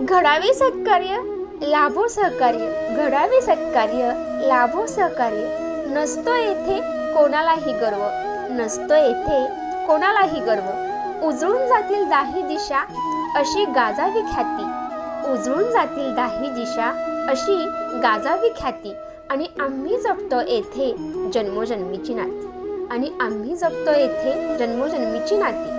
घडावे सत्कार्य लाभो सहकार्य, घडावे सत्कार्य लाभो सहकार्य. नसतो येथे कोणालाही गर्व, नसतो येथे कोणालाही गर्व. उजळून जातील दाही दिशा अशी गाजावी ख्याती, उजळून जातील दाही दिशा अशी गाजावी ख्याती. आणि आम्ही जपतो येथे जन्मोजन्मीची नाती, आणि आम्ही जपतो येथे जन्मोजन्मीची नाती.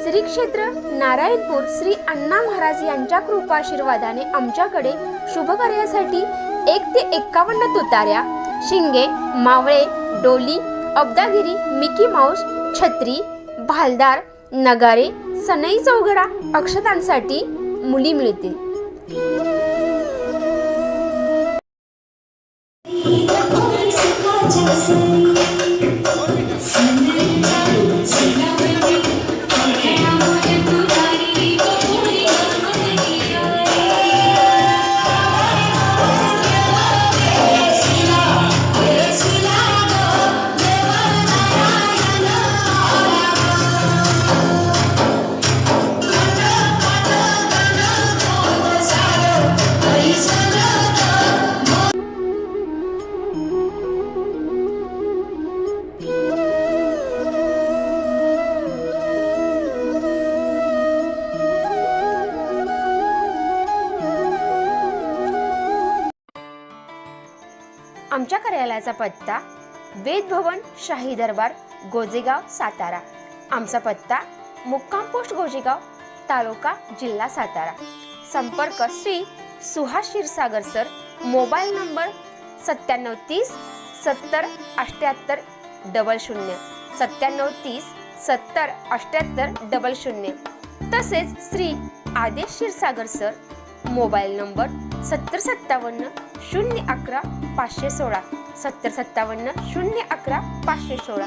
श्री क्षेत्र नारायणपूर श्री अण्णा महाराज यांच्या कृपाशीर्वादाने आमच्याकडे शुभ कार्यासाठी 1 ते 51 तुतार्या, शिंगे, मावळे, डोली, अब्दागिरी, मिकी माऊस, छत्री, भालदार, नगारे, सनई चौघडा, अक्षतांसाठी मुली मिळतील. आमच्या कार्यालयाचा पत्ता वेद भवन, शाही दरबार, गोजेगाव, सातारा. आमचा पत्ता मुक्काम पोस्ट गोजेगाव, तालुका, जिल्हा सातारा. संपर्क Shri Suhas Kshirsagar sir. Mobile number 9730 70 78 00, 9730 70 78 00. तसेच श्री आदेश क्षीरसागर सर. Mobile number 7057 011 516, 7057 011 516.